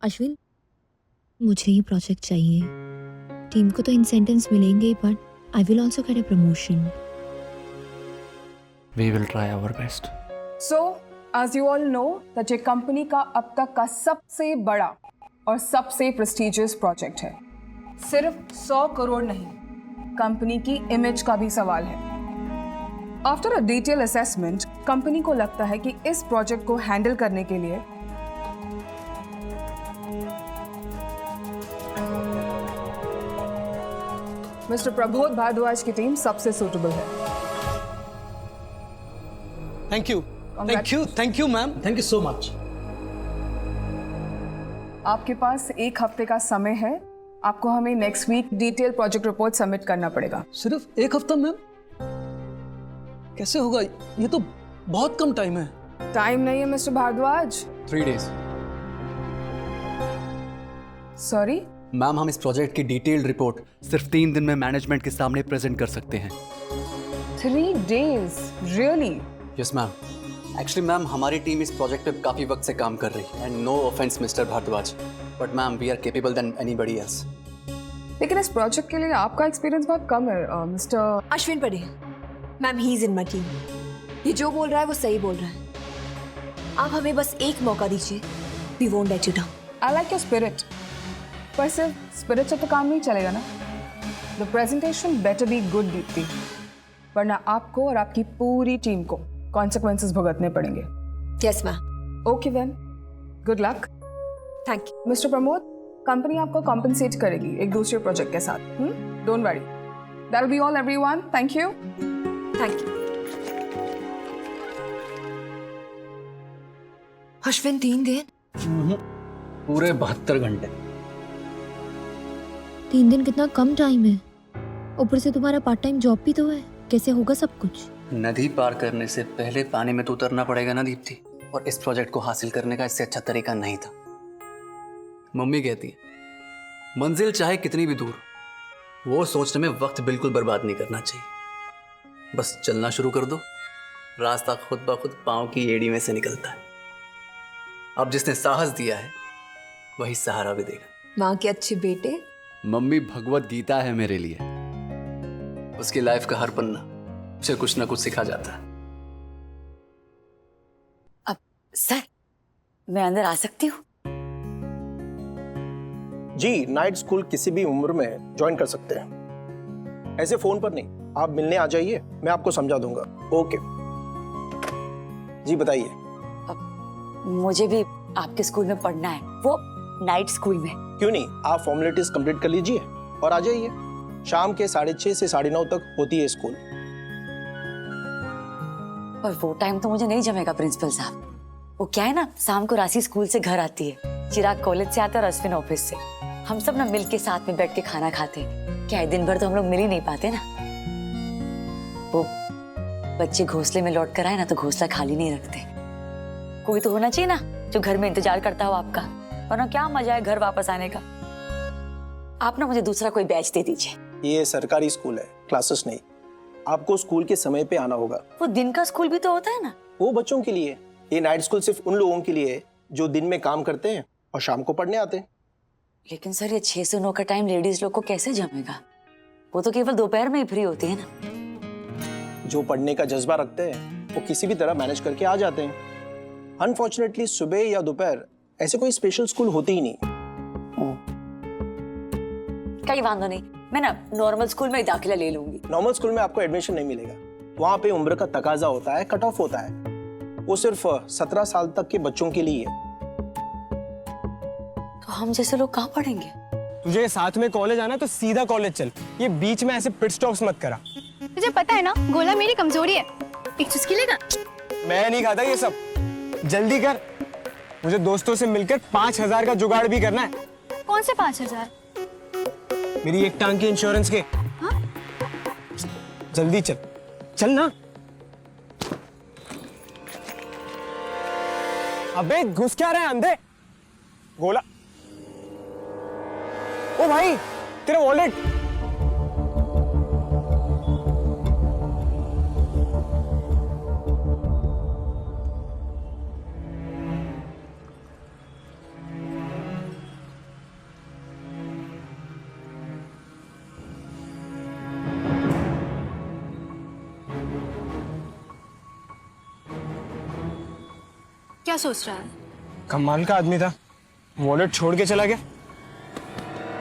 अश्विन, मुझे ये प्रोजेक्ट चाहिए। टीम को तो इंसेंटिव्स मिलेंगे, but I will also get a promotion. We will try our best. So, as you all know, that ये कंपनी का अब तक का सबसे बड़ा और सबसे प्रेस्टिजियस प्रोजेक्ट है। सिर्फ 100 करोड़ नहीं, कंपनी की इमेज का भी सवाल है। After a detail assessment, company को लगता है कि इस प्रोजेक्ट को हैंडल करने के लिए मिस्टर प्रबोध भारद्वाज की टीम सबसे सूटेबल है। Thank you, thank you ma'am, thank you so much. आपके पास 1 हफ्ते का समय है। आपको हमें next week detail project report submit करना पड़ेगा। सिर्फ 1 हफ्ता मैम? कैसे होगा? ये तो बहुत कम टाइम है। टाइम नहीं है mister Bhardwaj. 3 days. Sorry ma'am, हम इस प्रोजेक्ट की डिटेल्ड रिपोर्ट सिर्फ 3 दिन में मैनेजमेंट के सामने प्रेजेंट कर सकते हैं। 3 days? Really? Yes ma'am. Actually ma'am, हमारी टीम इस प्रोजेक्ट पे काफी वक्त से काम कर रही है। And no offence mister Bhardwaj, but ma'am we are capable than anybody else. लेकिन इस प्रोजेक्ट के लिए आपका एक्सपीरियंस बहुत कम है mister Ashwin Patel, ma'am he is in my team. ये जो बोल रहा है वो सही बोल रहा है। आप हमें बस एक मौका दीजिए। We won't let you down. I like your spirit, पर सिर्फ स्पिरिट से तो काम नहीं चलेगा ना। The presentation better be good Deepti, वरना आपको और आपकी पूरी टीम को कॉन्सिक्वेंसेस भुगतने पड़ेंगे। Yes ma'am. Okay then, good luck. Thank you. Mister Pramod, company आपको कॉम्पनसेट करेगी एक दूसरे प्रोजेक्ट के साथ। Don't worry, that will be all everyone. Thank you. Thank you. Ashwin 3 दिन? पूरे 72 घंटे। 3 दिन कितना कम टाइम है। ऊपर से तुम्हारा पार्ट टाइम जॉब भी तो है। कैसे होगा सब कुछ? नदी पार करने से पहले पानी में तो उतरना पड़ेगा ना दीप्ति। और इस प्रोजेक्ट को हासिल करने का इससे अच्छा तरीका नहीं था। मम्मी कहती है, मंजिल चाहे कितनी भी दूर, वो सोचने में वक्त बिल्कुल बर्बाद नहीं करना चाहिए। बस चलना शुरू कर दो, रास्ता खुद ब खुद पाँव की एड़ी में से निकलता है। अब जिसने साहस दिया है वही सहारा भी देगा। माँ के अच्छे बेटे। मम्मी भगवत गीता है मेरे लिए। उसकी लाइफ का हर पन्ना उसे कुछ ना कुछ सिखा जाता है। अब सर, मैं अंदर आ सकती हूँ? जी, नाइट स्कूल किसी भी उम्र में ज्वाइन कर सकते हैं। ऐसे फोन पर नहीं, आप मिलने आ जाइए, मैं आपको समझा दूंगा। ओके जी, बताइए। मुझे भी आपके स्कूल में पढ़ना है, वो नाइट स्कूल में। क्यों नहीं, आप फॉर्मेलिटीज कंप्लीट कर लीजिए और आ जाइए। शाम के 6:30 से 9:30 तक होती है स्कूल। और वो टाइम तो मुझे नहीं जमेगा प्रिंसिपल साहब। वो क्या है ना, शाम को राशि स्कूल से घर आती है, चिराग कॉलेज से आता है और अश्विन ऑफिस से। हम सब ना मिल के साथ में बैठ के खाना खाते हैं। क्या है, दिन भर तो हम लोग मिल ही नहीं पाते ना। वो बच्चे घोंसले में लौट कर आए ना तो घोंसला खाली नहीं रखते। कोई तो होना चाहिए ना जो घर में इंतजार करता हो आपका, वरना क्या मजा है घर वापस आने का। आप ना मुझे दूसरा कोई बैच दे दीजिए। ये सरकारी स्कूल है, क्लासेस नहीं। आपको स्कूल के समय पे आना होगा। वो दिन का स्कूल भी तो होता है ना। वो बच्चों के लिए। ये नाइट स्कूल सिर्फ उन लोगों के लिए है जो दिन में काम करते हैं और शाम को पढ़ने आते हैं। लेकिन सर, ये 6 से 9 का टाइम लेडीज लोग को कैसे जमेगा? वो तो केवल दोपहर में ही फ्री होती है ना। जो पढ़ने का जज्बा रखते हैं वो किसी भी तरह मैनेज करके आ जाते हैं। अनफॉर्चुनेटली सुबह या दोपहर ऐसे कोई स्पेशल स्कूल होते ही नहीं। कहीं वांदो नहीं, मैं ना नॉर्मल स्कूल में ही दाखिला ले लूंगी। नॉर्मल स्कूल में आपको एडमिशन नहीं मिलेगा। वहाँ पे उम्र का तकाजा होता है, कट ऑफ होता है। वो सिर्फ 17 साल तक के बच्चों के लिए है। तो हम जैसे लोग कहाँ पढ़ेंगे? तुझे साथ में कॉलेज आना तो सीधा कॉलेज चल। ये बीच में ऐसे पिट स्टॉप्स मत करा। तुझे पता है ना, गोला मेरी कमजोरी है। एक चुस्की लेगा? मैं नहीं खाता ये सब। जल्दी कर, मुझे दोस्तों से मिलकर 5,000 का जुगाड़ भी करना है। कौन से 5,000? मेरी एक टांग के इंश्योरेंस के। हाँ? जल्दी चल, चल ना। अबे घुस क्या रहे हैं अंधे? गोला। ओ भाई, तेरा वॉलेट। क्या सोच रहा है? कमाल का आदमी था, वॉलेट छोड़ के चला गया।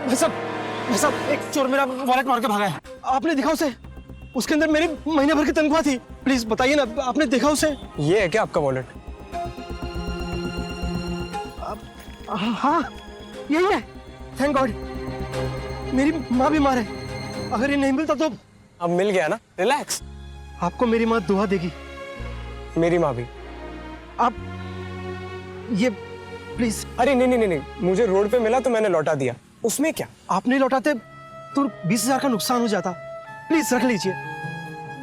भाई साहब एक चोर मेरा वॉलेट मार के भागा है। आपने देखा उसे? उसके अंदर मेरी महीने भर की तनख्वाह थी। प्लीज बताइए ना, आपने देखा उसे? ये है क्या आपका वॉलेट? हाँ यही है। Thank God. मेरी माँ बीमार है, अगर ये नहीं मिलता तो। अब मिल गया ना, रिलैक्स। आपको मेरी माँ दुआ देगी। मेरी माँ भी। आप ये प्लीज। अरे नहीं, मुझे रोड पे मिला तो मैंने लौटा दिया, उसमें क्या? आप नहीं लौटाते तो 20,000 का नुकसान हो जाता। प्लीज रख लीजिए,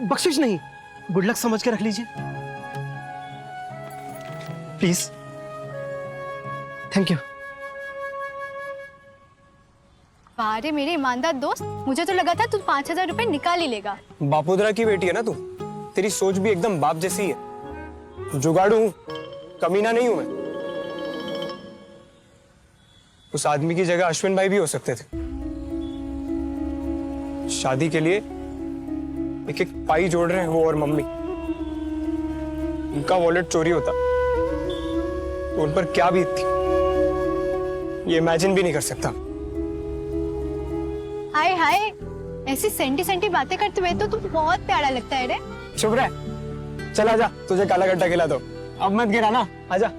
बख्शिश नहीं, गुड लक समझ के रख लीजिए प्लीज। Thank you. अरे मेरे ईमानदार दोस्त, मुझे तो लगा था तू 5,000 रुपए निकाल ही लेगा। बापोदरा की बेटी है ना तू, तेरी सोच भी एकदम बाप जैसी है। जुगाड़ू हूं, कमीना नहीं हूं मैं। उस आदमी की जगह अश्विन भाई भी हो सकते थे। शादी के लिए एक एक पाई जोड़ रहे हैं वो और मम्मी। उनका वॉलेट चोरी होता तो उन पर क्या बीतती, ये इमेजिन भी नहीं कर सकता। हाय हाय, ऐसी सेंटी बातें करते हुए तो तू बहुत प्यारा लगता है रे। चुप रह, चल आजा, तुझे काला गड्ढा खिला दो। अब मत गिरा ना, आजा।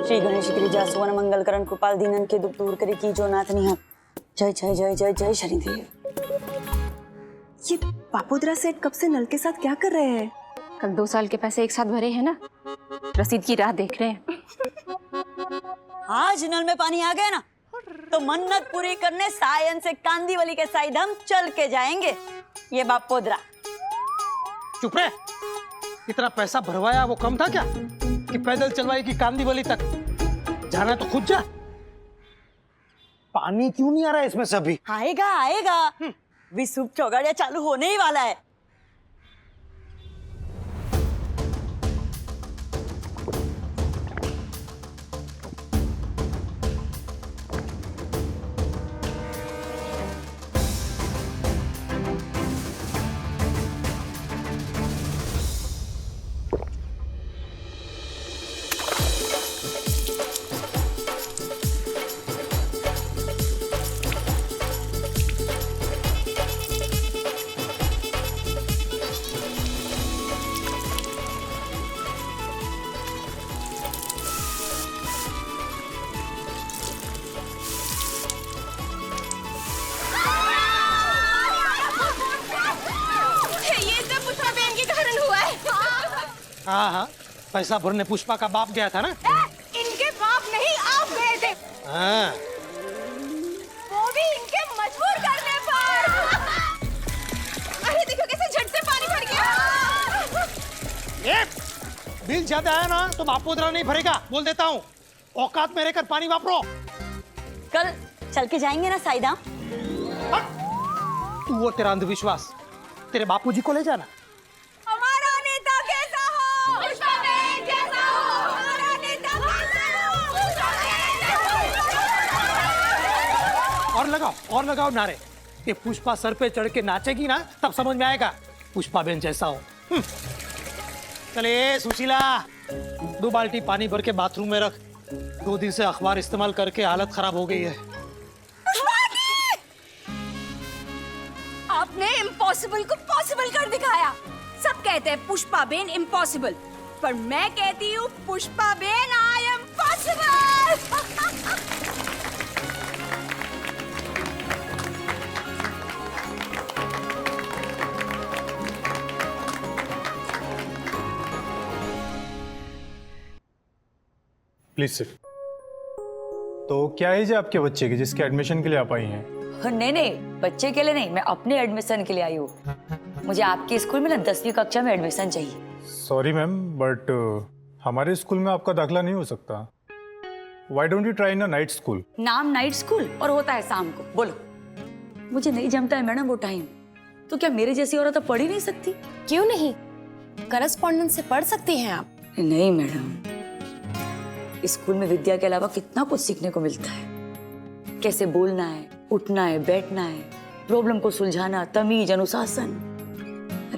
श्री गणेश गिरिजा सुवन मंगलकरण कृपाल दीनन के दुख दूर करे की जो नाथ निहा। जय जय जय जय जय शनिदेव। ये बापोदरा सेठ कब से नल के साथ क्या कर रहे हैं? कल 2 साल के पैसे एक साथ भरे हैं ना, रसीद की राह देख रहे हैं। आज नल में पानी आ गया ना तो मन्नत पूरी करने सायन से कांदीवली के साई धाम चल के जाएंगे। ये बापोदरा। चुप रहे। इतना पैसा भरवाया वो कम था क्या कि पैदल चलवाएगी कांदीवली तक? जाना तो खुद जा। पानी क्यों नहीं आ रहा है इसमें से अभी? आएगा विश्व चौगाड़िया चालू होने ही वाला है। हाँ, पैसा भरने पुष्पा का बाप गया था ना। इनके बाप नहीं, आप गए थे। हाँ। वो भी इनके मजबूर करने पर। अरे देखो कैसे झट से पानी भर गया। बिल ज्यादा आया ना तो बापोदरा नहीं भरेगा, बोल देता हूँ। औकात में रहकर पानी वापरो। कल चल के जाएंगे ना साई धाम। तू और तेरा अंधविश्वास, तेरे बापूजी को ले जाना। हमारा नेता कैसा हो? पुष्पा बेन जैसा हो। हमारा नेता कैसा हो? पुष्पा बेन जैसा हो। और लगाओ नारे। ये पुष्पा सर पे चढ़ के नाचेगी ना तब समझ में आएगा पुष्पा बेन जैसा हो। चले सुशीला, 2 बाल्टी पानी भर के बाथरूम में रख। 2 दिन से अखबार इस्तेमाल करके हालत खराब हो गई है। आपने इम्पॉसिबल को पॉसिबल कर दिखाया। सब कहते हैं पुष्पा बेन इम्पॉसिबल, पर मैं कहती हूँ Pushpa Ben I am possible. Please sit. तो क्या एज है आपके बच्चे की जिसके एडमिशन के लिए आप आई हैं? नहीं, बच्चे के लिए नहीं, मैं अपने एडमिशन के लिए आई हूँ। मुझे आपके स्कूल में ना 10वीं कक्षा में एडमिशन चाहिए। सॉरी मैम, बट हमारे स्कूल में आपका दाखिला नहीं हो सकता। Why don't you try in a night school? नाम नाइट स्कूल और होता है शाम को। बोलो, मुझे नहीं जमता है मैडम वो टाइम। तो क्या मेरे जैसी औरत तो पढ़ ही नहीं सकती? क्यों नहीं, करस्पॉन्डेंस से पढ़ सकती हैं आप। नहीं मैडम, स्कूल में विद्या के अलावा कितना कुछ सीखने को मिलता है। कैसे बोलना है, उठना है, बैठना है, प्रॉब्लम को सुलझाना, तमीज, अनुशासन।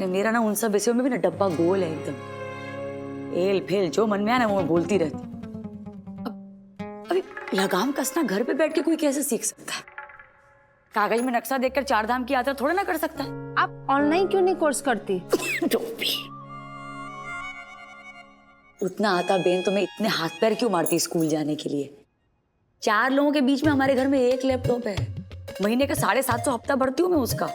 अरे मेरा ना उन सब विषयों में भी ना डब्बा गोल है एकदम। एल फेल जो मन में आया ना वो मैं बोलती रहती। अब अभी लगाम कसना घर पे बैठ के कोई कैसे सीख सकता है? कागज में नक्शा देखकर 4 धाम की यात्रा थोड़ा ना कर सकता है। आप ऑनलाइन क्यों नहीं कोर्स करती? टोपी। उतना आता बेन तो मैं इतने हाथ पैर क्यों मारती स्कूल जाने के लिए? 4 लोगों के बीच में हमारे घर में एक लैपटॉप है। महीने का 750 हफ्ता भरती हूँ मैं उसका।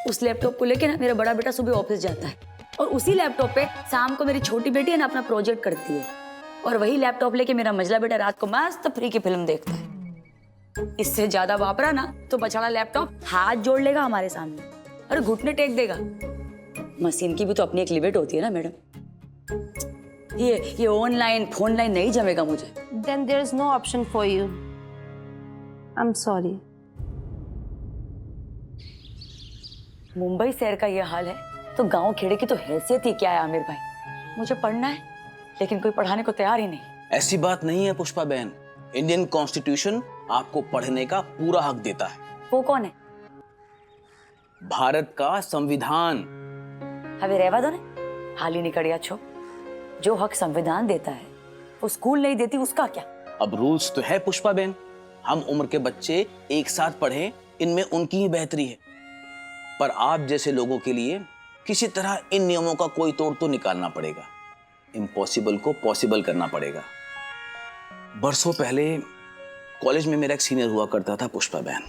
उस लैपटॉप को लेके ना मेरा बड़ा बेटा सुबह ऑफिस जाता है और उसी लैपटॉप पे शाम को मेरी छोटी बेटी है ना अपना प्रोजेक्ट करती है और वही लैपटॉप लेके मेरा मझला बेटा रात को मस्त फ्री की फिल्म देखता है। इससे ज्यादा वापरा ना तो बछड़ा लैपटॉप हाथ जोड़ लेगा हमारे सामने और घुटने टेक देगा। मशीन की भी तो अपनी एक लिमिट होती है ना मैडम। ये ऑनलाइन फोन लाइन नहीं जमेगा मुझे। Then there is no option for you. I'm sorry. Mumbai शहर का ये हाल है तो गांव खेड़े की तो हैसियत ही क्या है आमिर भाई। मुझे पढ़ना है लेकिन कोई पढ़ाने को तैयार ही नहीं। ऐसी बात नहीं है पुष्पा बहन, इंडियन कॉन्स्टिट्यूशन आपको पढ़ने का पूरा हक देता है। वो कौन है? भारत का संविधान। अबे रहवा दो ने हाल ही निकड़िया छो। जो हक संविधान देता है वो स्कूल नहीं देती, उसका क्या? अब रूल्स तो है पुष्पा बहन, हम उम्र के बच्चे एक साथ पढ़ें इनमें उनकी ही बेहतरी है। पर आप जैसे लोगों के लिए किसी तरह इन नियमों का कोई तोड़ तो निकालना पड़ेगा। इम्पॉसिबल को पॉसिबल करना पड़ेगा। बरसों पहले कॉलेज में मेरा एक सीनियर हुआ करता था पुष्पा बहन।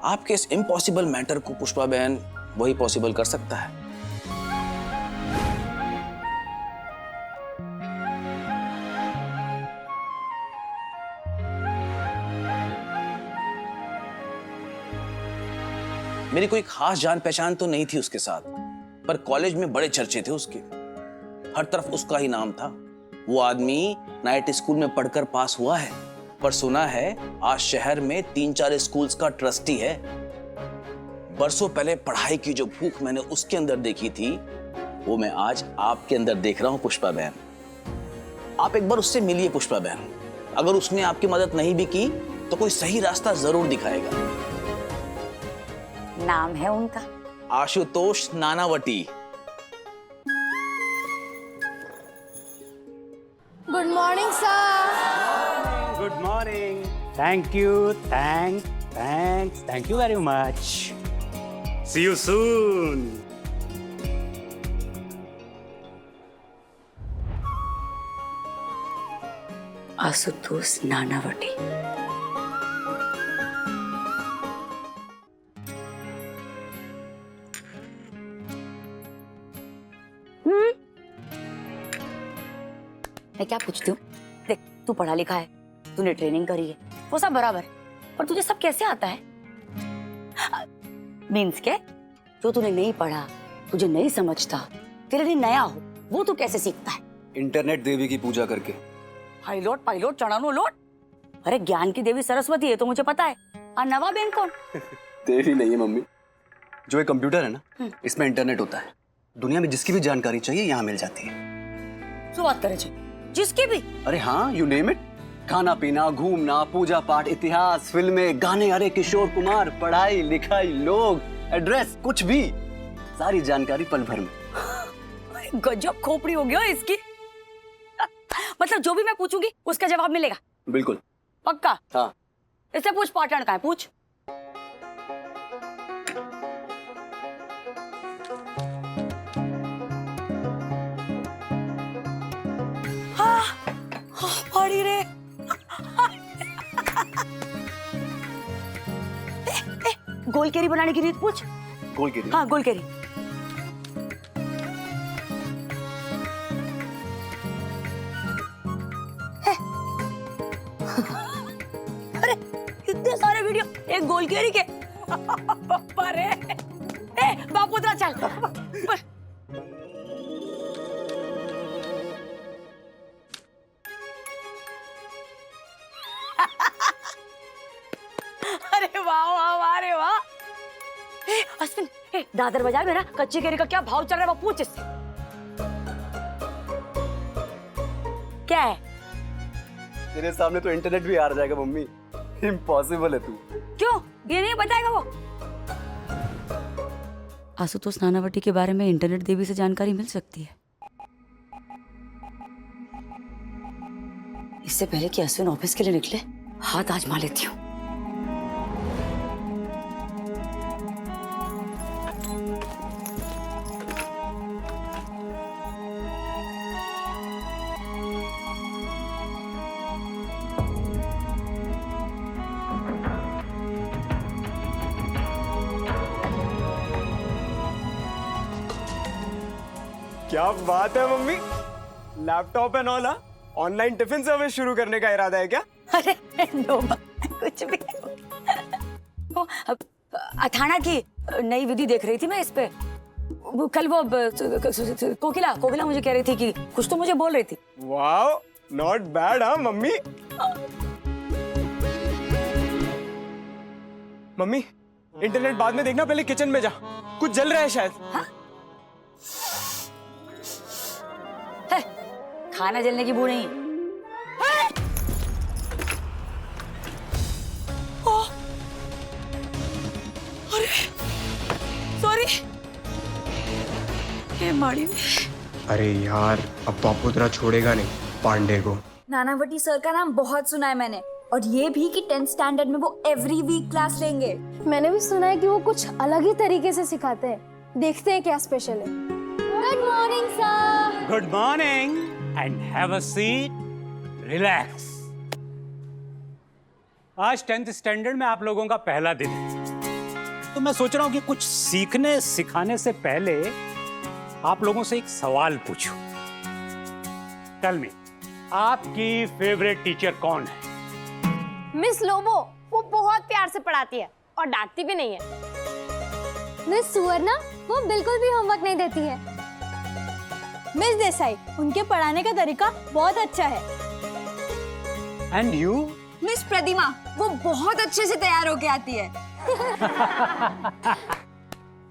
आपके इस इम्पॉसिबल मैटर को पुष्पा बहन वही पॉसिबल कर सकता है। मेरी कोई खास जान पहचान तो नहीं थी उसके साथ, पर कॉलेज में बड़े चर्चे थे उसके। हर तरफ उसका ही नाम था। वो आदमी नाइट स्कूल में पढ़कर पास हुआ है, पर सुना है आज शहर में 3-4 स्कूल्स का ट्रस्टी है। बरसों पहले पढ़ाई की जो भूख मैंने उसके अंदर देखी थी वो मैं आज आपके अंदर देख रहा हूं पुष्पा बहन। आप एक बार उससे मिलिए पुष्पा बहन। अगर उसने आपकी मदद नहीं भी की तो कोई सही रास्ता जरूर दिखाएगा। नाम है उनका Ashutosh Nanavati. Good morning, sir. Good morning. Thank you. Thanks. Thank you very much. See you soon. Ashutosh Nanavati. मैं क्या पूछती हूँ? देख तू पढ़ा लिखा है, तूने ट्रेनिंग करी है, वो सब बराबर है, पर तुझे सब कैसे आता है? मीन्स के जो तूने नहीं पढ़ा, तुझे नहीं समझता, तेरे लिए नया हो, वो तू कैसे सीखता है? इंटरनेट देवी की पूजा करके। हाईलोट पाइलोट चढ़ानो लोट। अरे ज्ञान की देवी सरस्वती है तो मुझे पता है। और नवा बेन कौन? देवी नहीं है मम्मी, जो एक कंप्यूटर है ना, इसमें इंटरनेट होता है। दुनिया में जिसकी भी जानकारी चाहिए यहाँ मिल जाती है। जो बात करे जिसकी भी? अरे हाँ, यू नेम इट। खाना पीना, घूमना, पूजा पाठ, इतिहास, फिल्में, गाने, अरे किशोर कुमार, पढ़ाई लिखाई, लोग, एड्रेस, कुछ भी, सारी जानकारी पल भर में। गजब खोपड़ी हो गया इसकी। मतलब जो भी मैं पूछूंगी उसका जवाब मिलेगा? बिल्कुल। पक्का? हाँ। इससे पूछ पाटन का है, पूछ। पड़ी रे। गोल केरी बनाने की रीत पूछ। गोल केरी? हाँ गोल केरी। अरे इतने सारे वीडियो एक गोल केरी के। अरे बापू तेरा चल। अरे वाह अरे वाह। अश्विन दादर बाजार में ना कच्ची केरी का क्या भाव चल रहा है वो पूछ इससे। क्या है? तेरे सामने तो इंटरनेट भी हार जाएगा मम्मी। इम्पॉसिबल है तू। क्यों? ये नहीं बताएगा वो? आशुतोष नानावटी के बारे में इंटरनेट देवी से जानकारी मिल सकती है। इससे पहले कि अश्विन ऑफिस के लिए निकले, हाथ आजमा लेती हूँ। क्या बात है mummy, laptop and all. Online tiffin service शुरू करने का इरादा है क्या? अरे नो, कुछ भी। वो अथाना की नई विधि देख रही थी मैं इस पे। कल वो कोकिला मुझे कह रही थी कि कुछ तो मुझे बोल रही थी। Wow, not bad. हाँ मम्मी। मम्मी, इंटरनेट बाद में देखना, पहले किचन में जा, कुछ जल रहा है शायद। हाँ? खाना जलने की बू नहीं। अरे सॉरी, ये माड़ी में। अरे यार, अब बापोद्रा छोड़ेगा नहीं पांडे को। नानावटी सर का नाम बहुत सुना है मैंने, और ये भी कि 10th स्टैंडर्ड में वो एवरी वीक क्लास लेंगे। मैंने भी सुना है कि वो कुछ अलग ही तरीके से सिखाते हैं। देखते हैं क्या स्पेशल है। Good morning sir. Good morning and have a seat, relax. आज 10th स्टैंडर्ड में आप लोगों का पहला दिन है, तो मैं सोच रहा हूं कि कुछ सीखने सिखाने से पहले आप लोगों से एक सवाल पूछूं। टेल मी, आपकी फेवरेट टीचर कौन है? मिस लोबो, वो बहुत प्यार से पढ़ाती है और डांटती भी नहीं है। मिस सुवर्णा, वो बिल्कुल भी होमवर्क नहीं देती है। मिस देसाई, उनके पढ़ाने का तरीका बहुत अच्छा है। And you? मिस प्रतिमा, वो बहुत अच्छे से तैयार होके आती है।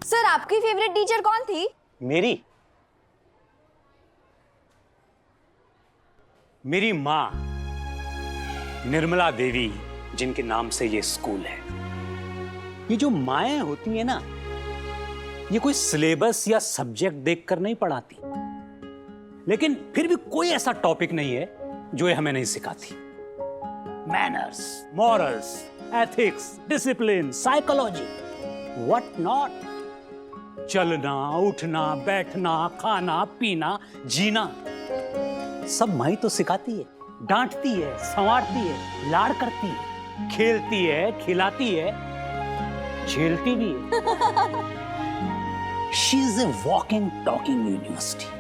सर, आपकी फेवरेट टीचर कौन थी? मेरी माँ निर्मला देवी, जिनके नाम से ये स्कूल है। ये जो माएं होती है ना, ये कोई सिलेबस या सब्जेक्ट देखकर नहीं पढ़ाती, लेकिन फिर भी कोई ऐसा टॉपिक नहीं है जो ये हमें नहीं सिखाती। Manners, morals, ethics, discipline, psychology, what not. चलना, उठना, बैठना, खाना, पीना, जीना, सब माई तो सिखाती है। डांटती है, संवारती है, लाड़ करती है, खेलती है, खिलाती है, झेलती भी है। She is a walking talking university.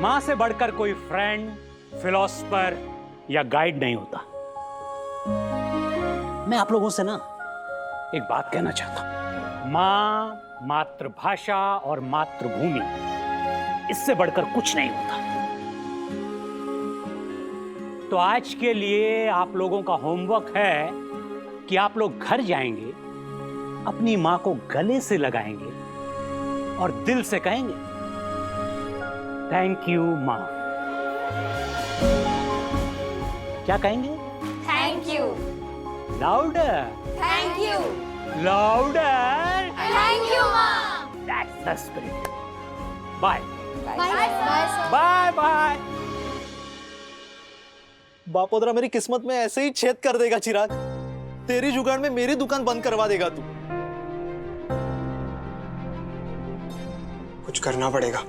मां से बढ़कर कोई फ्रेंड, फिलोसफर या गाइड नहीं होता। मैं आप लोगों से ना एक बात कहना चाहता हूं। मां, मातृभाषा और मातृभूमि, इससे बढ़कर कुछ नहीं होता। तो आज के लिए आप लोगों का होमवर्क है कि आप लोग घर जाएंगे, अपनी मां को गले से लगाएंगे और दिल से कहेंगे, थैंक यू मां। क्या कहेंगे? Thank you. Louder. Thank you. Louder. Thank you माँ। That's the spirit. Bye bye bye bye. Bapodra, मेरी किस्मत में ऐसे ही छेद कर देगा चिराग। तेरी जुगाड़ में मेरी दुकान बंद करवा देगा तू। कुछ करना पड़ेगा।